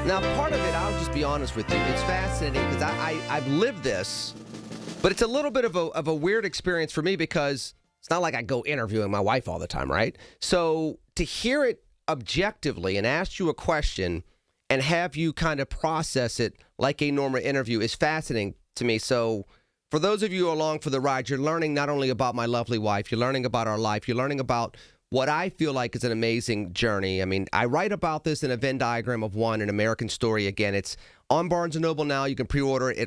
Now, part of it, I'll just be honest with you, it's fascinating because I've lived this, but it's a little bit of a weird experience for me because it's not like I go interviewing my wife all the time, right? So to hear it objectively and ask you a question and have you kind of process it like a normal interview is fascinating to me. So for those of you along for the ride, you're learning not only about my lovely wife, you're learning about our life, you're learning about what I feel like is an amazing journey. I mean, I write about this in a Venn diagram of one, an American story. Again, it's on Barnes & Noble now. You can pre-order it.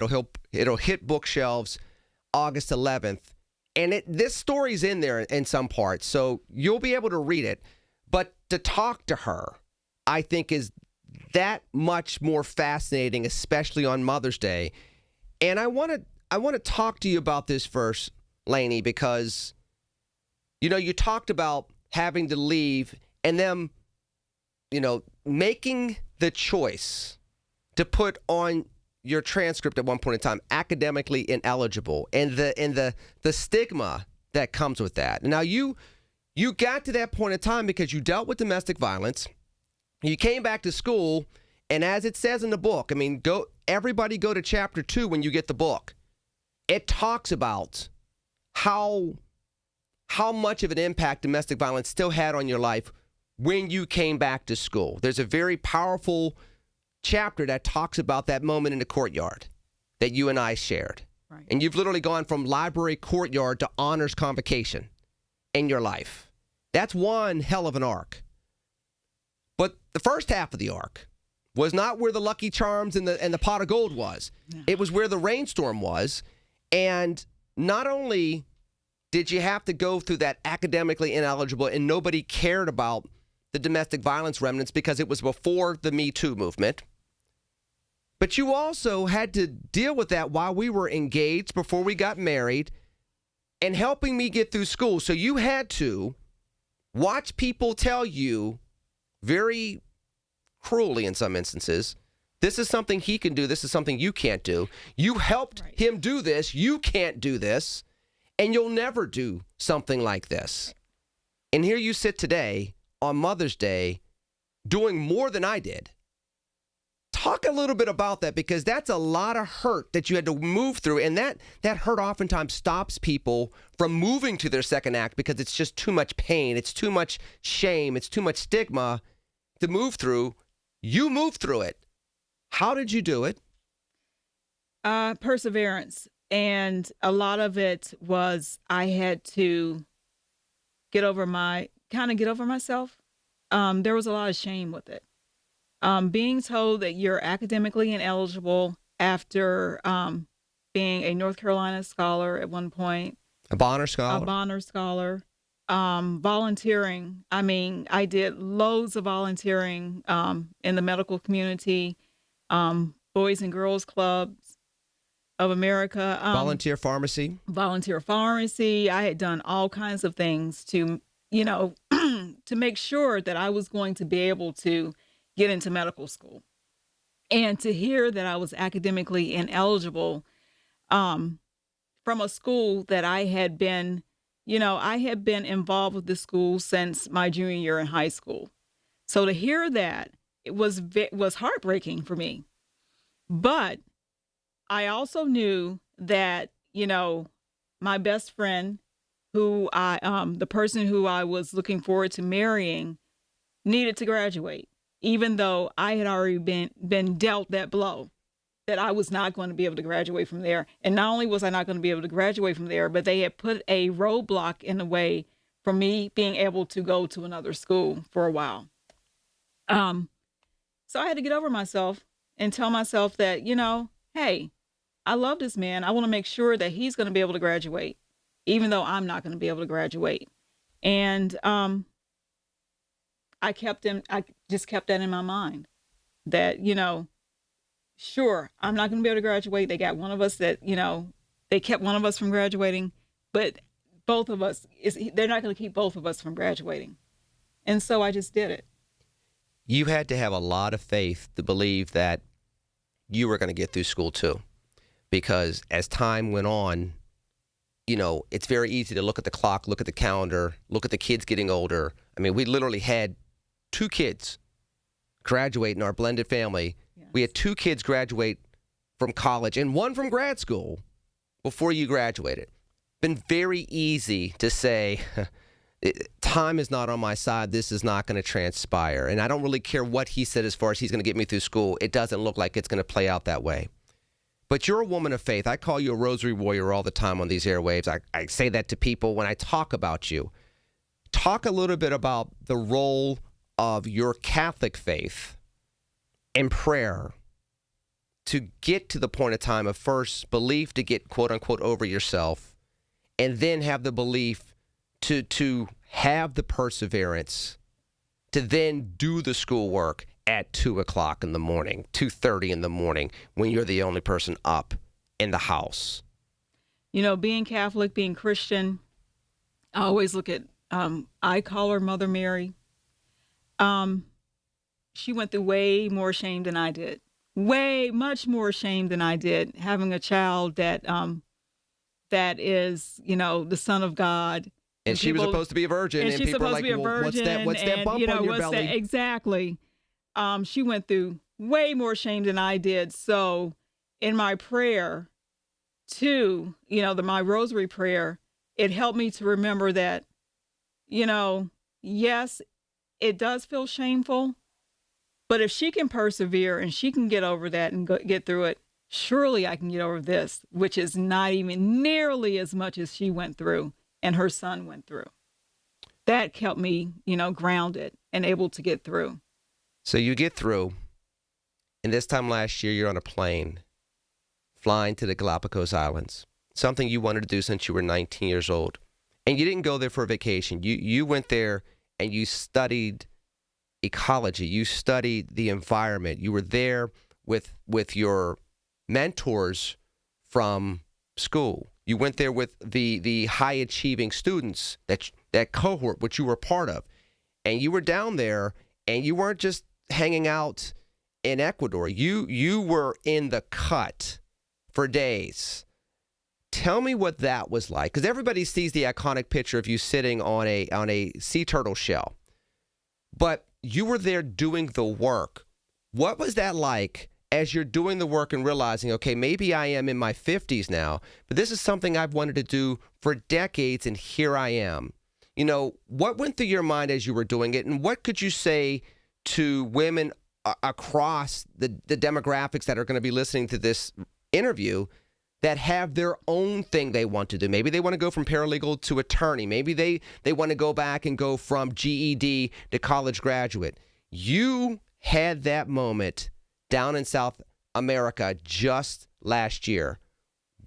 It'll hit bookshelves August 11th. And this story's in there in some parts, so you'll be able to read it. But to talk to her, I think, is that much more fascinating, especially on Mother's Day. And I want to talk to you about this first, Lannie, because, you talked about having to leave and them, making the choice to put on your transcript at one point in time, academically ineligible, and the stigma that comes with that. Now, you got to that point in time because you dealt with domestic violence. You came back to school, and as it says in the book, I mean, everybody go to chapter 2 when you get the book. It talks about how much of an impact domestic violence still had on your life when you came back to school. There's a very powerful chapter that talks about that moment in the courtyard that you and I shared. Right. And you've literally gone from library courtyard to honors convocation in your life. That's one hell of an arc. But the first half of the arc was not where the Lucky Charms and the pot of gold was. No. It was where the rainstorm was. And not only did you have to go through that academically ineligible and nobody cared about the domestic violence remnants because it was before the Me Too movement, but you also had to deal with that while we were engaged, before we got married, and helping me get through school. So you had to watch people tell you very cruelly in some instances, this is something he can do, this is something you can't do. You helped him do this, you can't do this, and you'll never do something like this. And here you sit today on Mother's Day doing more than I did. Talk a little bit about that, because that's a lot of hurt that you had to move through, and that hurt oftentimes stops people from moving to their second act because it's just too much pain, it's too much shame, it's too much stigma to move through. You moved through it. How did you do it? Perseverance. And a lot of it was I had to get over myself. There was a lot of shame with it. Being told that you're academically ineligible after being a North Carolina scholar at one point. A Bonner Scholar? A Bonner Scholar. Volunteering. I mean, I did loads of volunteering in the medical community, Boys and Girls Clubs of America. Volunteer pharmacy? Volunteer pharmacy. I had done all kinds of things to, to make sure that I was going to be able to get into medical school. And to hear that I was academically ineligible from a school that I had been, I had been involved with the school since my junior year in high school. So to hear that, it was heartbreaking for me. But I also knew that, my best friend, the person who I was looking forward to marrying, needed to graduate, even though I had already been dealt that blow that I was not going to be able to graduate from there. And not only was I not going to be able to graduate from there, but they had put a roadblock in the way for me being able to go to another school for a while. So I had to get over myself and tell myself that, hey, I love this man. I want to make sure that he's going to be able to graduate, even though I'm not going to be able to graduate. And I just kept that in my mind that, sure, I'm not going to be able to graduate. They got one of us that, they kept one of us from graduating, but both of us, they're not going to keep both of us from graduating. And so I just did it. You had to have a lot of faith to believe that you were going to get through school too, because as time went on, it's very easy to look at the clock, look at the calendar, look at the kids getting older. I mean, we literally had 2 kids graduate in our blended family We had 2 kids graduate from college and 1 from grad school before you graduated. Been very easy to say, time is not on my side. This is not going to transpire. And I don't really care what he said as far as he's going to get me through school. It doesn't look like it's going to play out that way. But you're a woman of faith. I call you a rosary warrior all the time on these airwaves. I say that to people when I talk about you. Talk a little bit about the role of your Catholic faith and prayer to get to the point of time of first belief to get quote unquote over yourself, and then have the belief to have the perseverance to then do the schoolwork at 2 o'clock in the morning, 2:30 in the morning, when you're the only person up in the house. You know, being Catholic, being Christian, I always look at, I call her Mother Mary. She went through way more shame than I did. Much more shame than I did, having a child that is, the Son of God. And she was supposed to be a virgin. And she's people supposed are like, to be a well, virgin. what's that bump on your belly? Exactly. She went through way more shame than I did. So in my prayer too, my rosary prayer, it helped me to remember that, yes, it does feel shameful, but if she can persevere and she can get over that and get through it, surely I can get over this, which is not even nearly as much as she went through and her son went through. That kept me, grounded and able to get through. So you get through, and this time last year, you're on a plane flying to the Galapagos Islands, something you wanted to do since you were 19 years old. And you didn't go there for a vacation. You went there and you studied ecology. You studied the environment. You were there with your mentors from school. You went there with the high-achieving students, that cohort, which you were part of. And you were down there, and you weren't just hanging out in Ecuador. You were in the cut for days. Tell me what that was like, because everybody sees the iconic picture of you sitting on a sea turtle shell. But you were there doing the work. What was that like as you're doing the work and realizing, okay, maybe I am in my 50s now, but this is something I've wanted to do for decades, and here I am. What went through your mind as you were doing it, and what could you say to women across the demographics that are going to be listening to this interview that have their own thing they want to do? Maybe they want to go from paralegal to attorney. Maybe they want to go back and go from GED to college graduate. You had that moment down in South America just last year.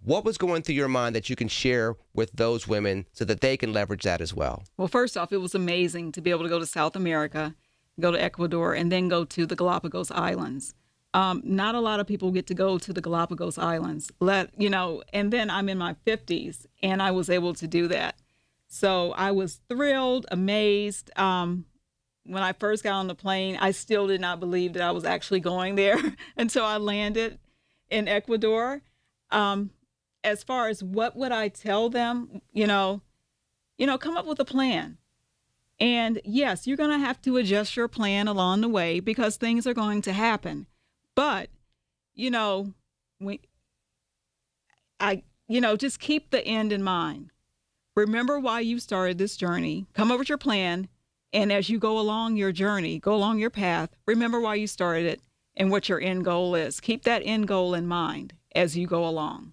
What was going through your mind that you can share with those women so that they can leverage that as well? Well, first off, it was amazing to be able to go to South America, go to Ecuador, and then go to the Galapagos Islands. Not a lot of people get to go to the Galapagos Islands, and then I'm in my 50s and I was able to do that. So I was thrilled, amazed. When I first got on the plane, I still did not believe that I was actually going there until I landed in Ecuador. As far as what would I tell them, come up with a plan. And yes, you're going to have to adjust your plan along the way because things are going to happen. But, just keep the end in mind. Remember why you started this journey. Come up with your plan. And as you go along your journey, go along your path, remember why you started it and what your end goal is. Keep that end goal in mind as you go along.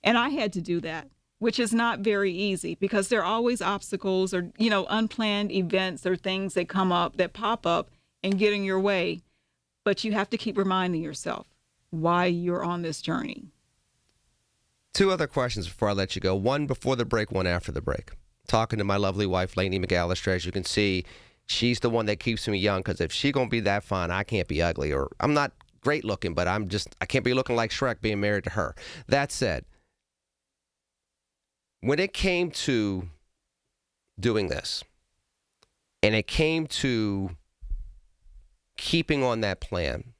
And I had to do that, which is not very easy because there are always obstacles or, unplanned events or things that come up, that pop up and get in your way. But you have to keep reminding yourself why you're on this journey. 2 other questions before I let you go. One before the break, one after the break. Talking to my lovely wife, Lenny McAllister. As you can see, she's the one that keeps me young, because if she gonna be that fine, I can't be ugly. Or I'm not great looking, but I can't be looking like Shrek being married to her. That said, when it came to doing this, and it came to keeping on that plan,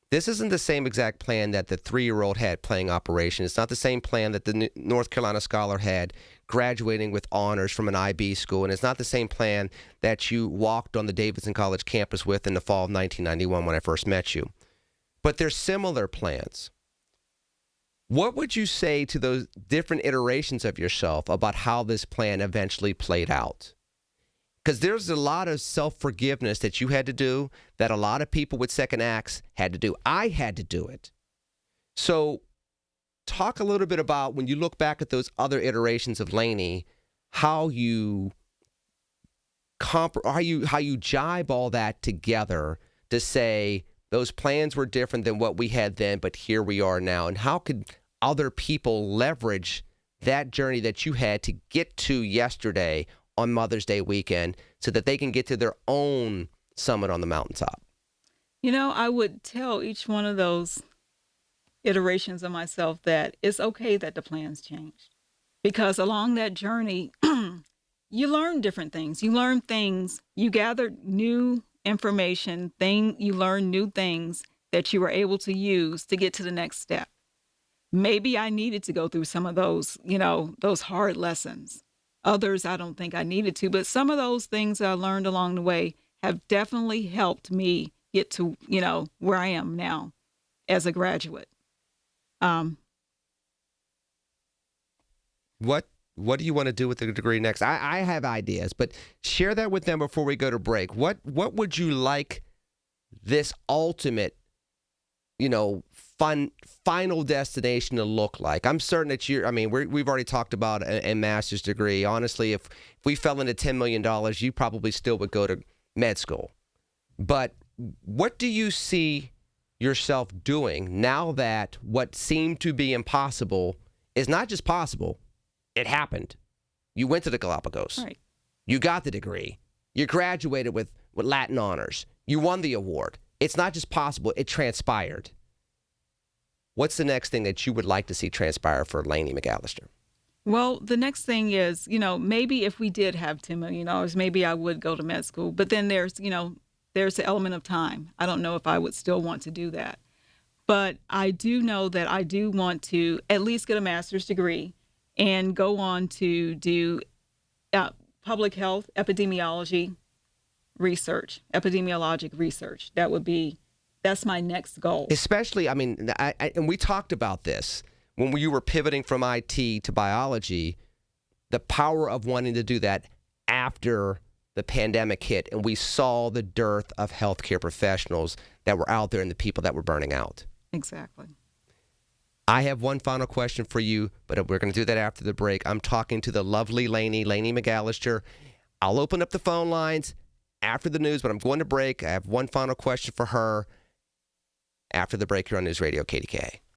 this isn't the same exact plan that the 3-year-old had playing Operation. It's not the same plan that the North Carolina scholar had graduating with honors from an IB school. And it's not the same plan that you walked on the Davidson College campus with in the fall of 1991 when I first met you. but they're similar plans. What would you say to those different iterations of yourself about how this plan eventually played out? Because there's a lot of self-forgiveness that you had to do that a lot of people with second acts had to do. I had to do it. So talk a little bit about, when you look back at those other iterations of Lannie, how you jibe all that together to say those plans were different than what we had then, but here we are now. And how could other people leverage that journey that you had to get to yesterday on Mother's Day weekend so that they can get to their own summit on the mountaintop? I would tell each one of those iterations of myself that it's okay that the plans changed, because along that journey, you learn different things. You learn things, you gather new information, you learn new things that you were able to use to get to the next step. Maybe I needed to go through some of those, those hard lessons. Others, I don't think I needed to, but some of those things I learned along the way have definitely helped me get to, where I am now as a graduate. What do you want to do with the degree next? I have ideas, but share that with them before we go to break. What would you like this ultimate, final destination to look like? I'm certain that we've already talked about a master's degree. Honestly, if we fell into $10 million, you probably still would go to med school. But what do you see yourself doing now that what seemed to be impossible is not just possible, it happened? You went to the Galapagos. Right. You got the degree. You graduated with Latin honors. You won the award. It's not just possible, it transpired. What's the next thing that you would like to see transpire for Lannie McAllister? Well, the next thing is, maybe if we did have $10 million, maybe I would go to med school. But then there's the element of time. I don't know if I would still want to do that. But I do know that I do want to at least get a master's degree and go on to do public health, epidemiologic research. That's my next goal. Especially, and we talked about this when you were pivoting from IT to biology, the power of wanting to do that after the pandemic hit, and we saw the dearth of healthcare professionals that were out there and the people that were burning out. Exactly. I have one final question for you, but we're going to do that after the break. I'm talking to the lovely Lannie McAllister. I'll open up the phone lines after the news, but I'm going to break. I have one final question for her after the break here on News Radio KDKA.